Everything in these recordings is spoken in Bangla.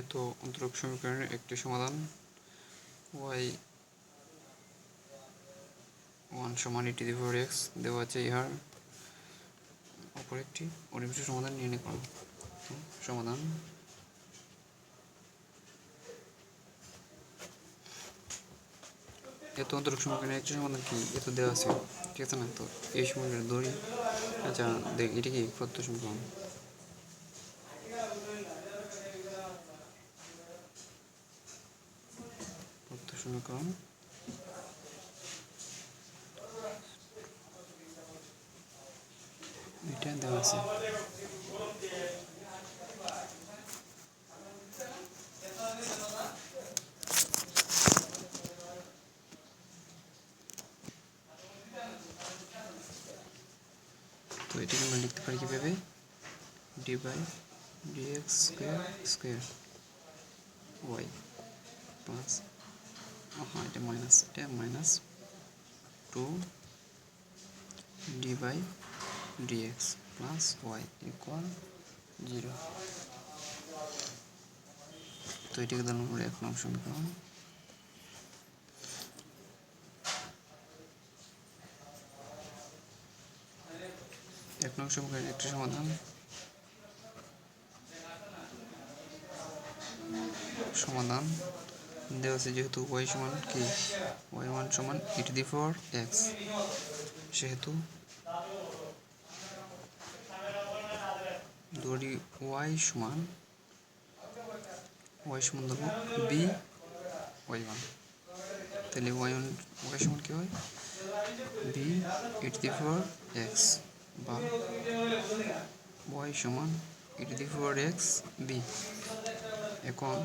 এত অন্তরক সমীকরণের একটি সমাধান y1 সমান e⁴x দেওয়া আছে। ইহার অপর একটি অনির্দিষ্ট সমাধান নির্ণয় করো। সমাধান এত অন্তরক সমীকরণের একটি সমাধান কি এত দেওয়া আছে, ঠিক আছে না? তো এই সমীকরণের ধরি, আচ্ছা দেখ এটা কি প্রত্য সমীকরণ, সমীকরণ এটা দেওয়া আছে। তো এটাকে আমরা লিখতে পারি কিভাবে, d/dx স্কোয়ার y প্লাস এটা minus 2 d/dx plus y equal 0। তো এটাকে ধরুন আমরা 1 নং সমীকরণ। সমীকরণের একটি সমাধান দেওয়া আছে, যেহেতু y সমান কি y1 সমান e⁴x, সেহেতু ধরি y সমান ধরবো b y1, তাহলে y সমান কি হয় b e⁴x বা y সমান e⁴x b। এখন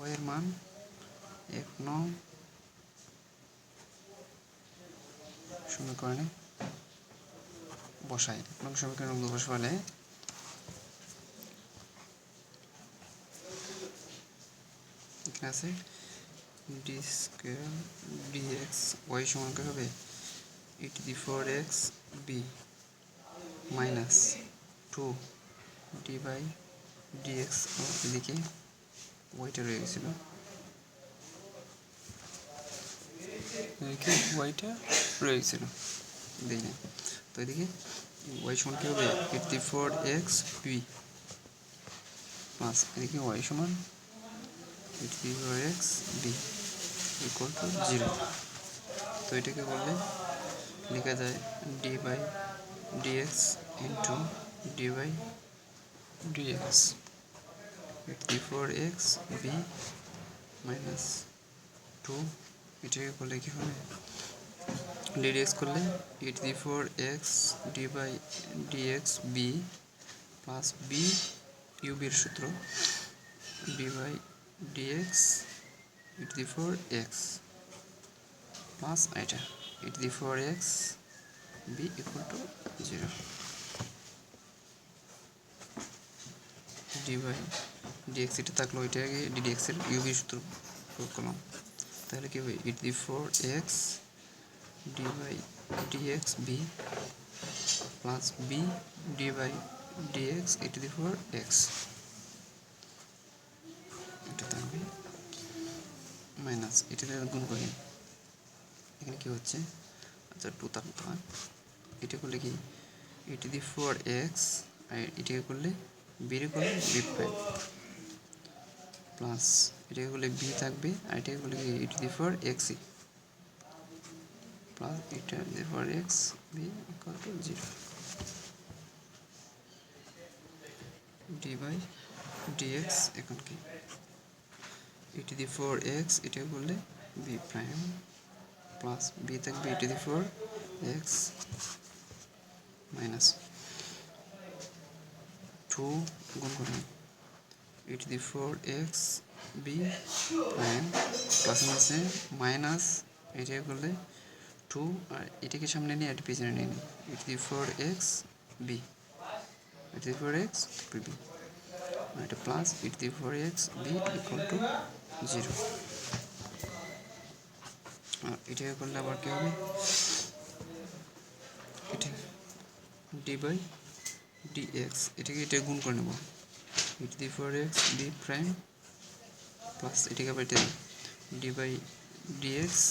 y এর মান 1 নং সমীকরণে বসাই। 1 নং সমীকরণে বসালে এখানে আছে d²dx y সমান কি হবে e⁴x b মাইনাস 2 d/dx, এদিকে ওয়াইটা রয়ে গেছিল, দেখি না। তো এদিকে y সমান কি হবে e⁴x b প্লাস এদিকে y সমান e⁴x b ইকুয়াল টু 0। তো এটাকে বললে লেখা যায় d/dx into d/dx e⁴x b minus 2, এটাকে করলে কি হবে dx করলে e⁴x d/dx b plus b কিউবের সূত্র d/dx e⁴x প্লাস এটা e⁴x b equal to 0। d/dx এটা থাকলো, এটাকে dx এর কিউবের সূত্র প্রয়োগ করলাম, তাহলে কি হবে e⁴x d/dx b plus b d/dx e⁴x, এটা থাকবে মাইনাস এটাতে গুণ করি, এখানে কি হচ্ছে আচ্ছা 2 থাকতে হয়, এটা করলে কি e⁴x আর এটাকে করলে b করলে b প্রাইম প্লাস এটাকে করলে b থাকবে আর এটাকে করলে e⁴x plus e⁴x b equal to 0। d/dx এখন কি e⁴x এটা করলে b প্রাইম প্লাস b থাকবে e⁴x মাইনাস 2 গুণ করে e⁴x b প্রাইম প্লাস আছে মাইনাস এটা করলে 2 আর এটাকে সামনে নিয়ে এটা পিছনে নিয়ে নিই e⁴x b b আর এটা plus e⁴x b equal to 0। আর এটাকে করলে আবার কি হবে, এটা ডি বাই ডিএক্স, এটাকে এটা গুণ করে নেব, E to the power x B prime plus এটাকে আবার এটা ডি বাই ডিএক্স,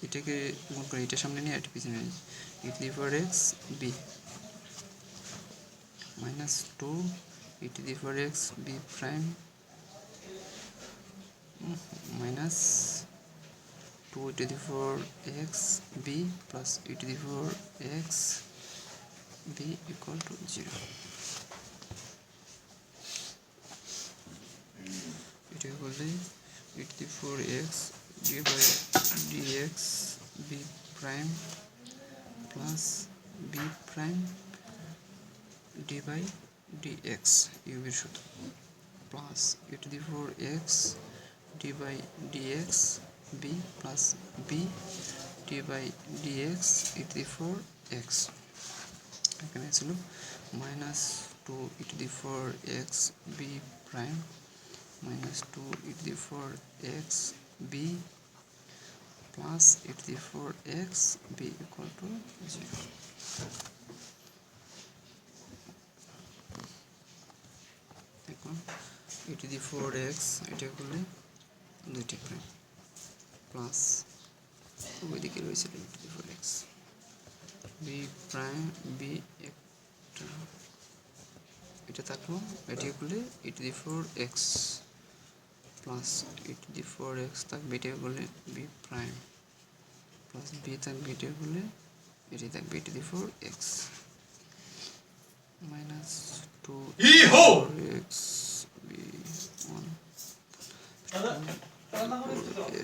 এটাকে গুণ করে এটা সামনে নিয়ে এটা পিছনে নিই, E to the power x B minus 2 E to the power x B prime minus 2 E to the power x B plus E to the power x B equal to 0। এটাকে বললে E to the power X D by DX B prime plus B prime D by DX ইউভির সূত্র plus E to the power X D by DX B plus B D by dx e to the power x, এখানে ছিল minus 2 E to the power x B prime minus 2 E to the power x B plus E to the power x B equal to 0। এখন E to the power X এটা করলে দুইটা প্রাইম প্লাস ওইদিকে রয়েছিল E to the power x B prime B একটা এটা থাকলো, এটি করলে E to the power X plus E to the power X থাকবে, এটা করলে বি প্রাইম প্লাস বি থাকবে, এটা করলে এটি থাকবে E to the power X minus 2 X B 1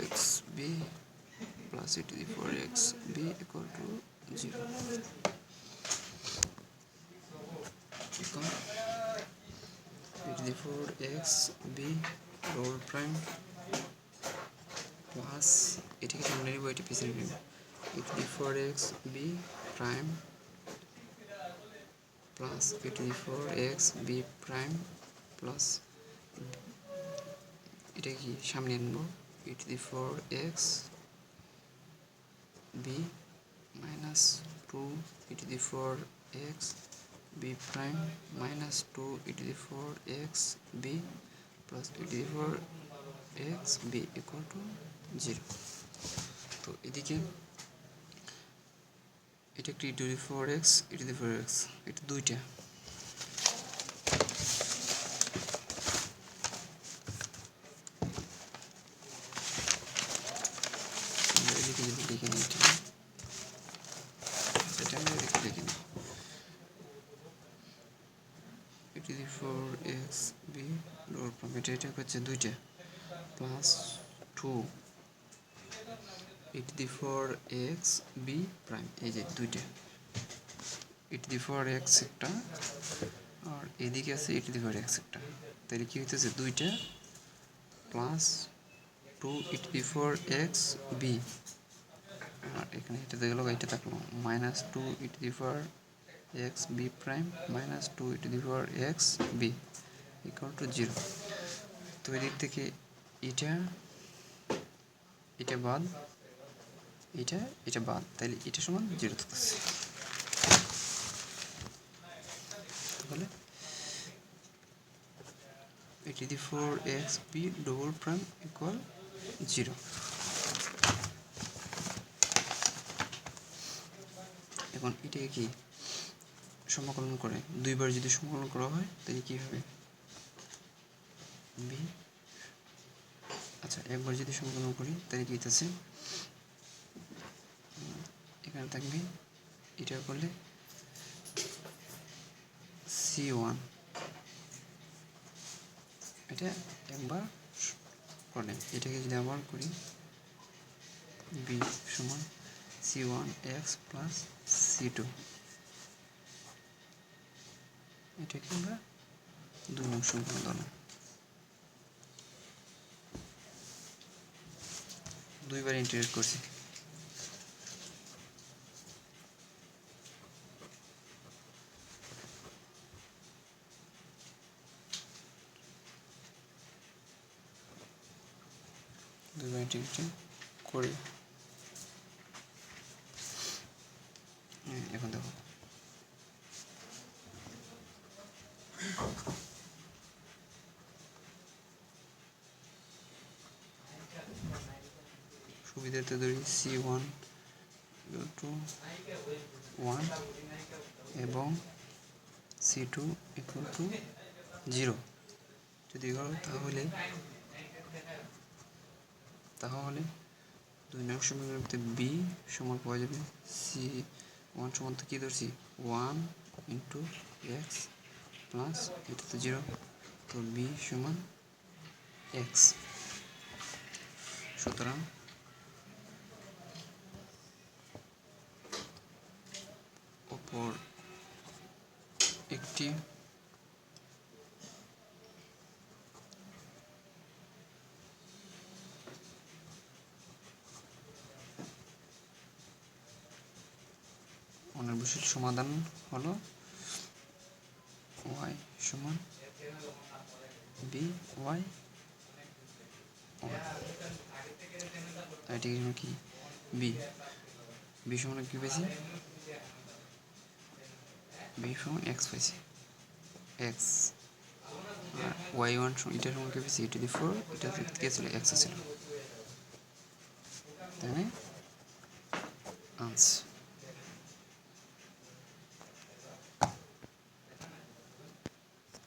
X B plus E to the power x B equal to 0। এখন E to the power x B double prime plus এটিকে সামনে নেব, এটি পিছনে নেব, E to the power x B prime plus E to the power x B prime plus এটা কি সামনে আনব, E to the power x B minus 2 E to the power x B prime minus 2 E to the power x B plus E to the power x B equal to 0। তো এদিকে এটা একটি E to the power X E to the power X, এটা দুইটা এদিকে যদি লিখে নিই, এটা আমরা এদিকে লিখে নিই E to the power x B double prime, এটা হচ্ছে দুইটা plus 2 E to the power x B prime, এই যে দুইটা ই টু দি পাওয়ার এক্স একটা আর এদিকে আছে ই টু দি পাওয়ার এক্স একটা, তাহলে কি হইতেছে দুইটা plus 2 E to the power x B আর এখানে এটা গেল, এটা থাকলো minus 2 E to the power x B prime minus 2 E to the power x B equal to 0। তো এদিক থেকে এটা এটা বাদ এটা বাদ, তাহলে এটা সমান 0 থাকতেছে। তাহলে E to the power x B double prime equal 0। এখন এটাকে কি সমাকলন করে দুইবার যদি সমাকলন করা হয় তাহলে কি হবে বি, আচ্ছা একবার যদি সমাকলন করি তাহলে কি হইতেছে, এখানে থাকবে এটা করলে C1, এটা একবার করে, এটাকে যদি আবার করি বি সমান C1 এক্স প্লাস C2, এটাকে আমরা 2 নং সমীকরণ ধরলাম, দুইবার ইন্টিগ্রেট করছি। দুইবার ইন্টিগ্রেট করে এখন দেখো সুবিধাতে ধরি C1 = 1 এবং C2 = 0 যদি করো তাহলে 2 নং সমীকরণে b সমান পাওয়া যাবে C1 সমান তো কি ধরছি 1 × x প্লাস এটা তো 0, তো b সমান x। সুতরাং অপর একটি অনির্ভরশীল সমাধান হলো y সমান b y 1। এটি কি b সমান কি পেয়েছি b সমান x পাইছি x, আর y1 এটা সমান কি পেয়েছি e⁴, এটা কে ছিল x ছিল, তাই না? আচ্ছা।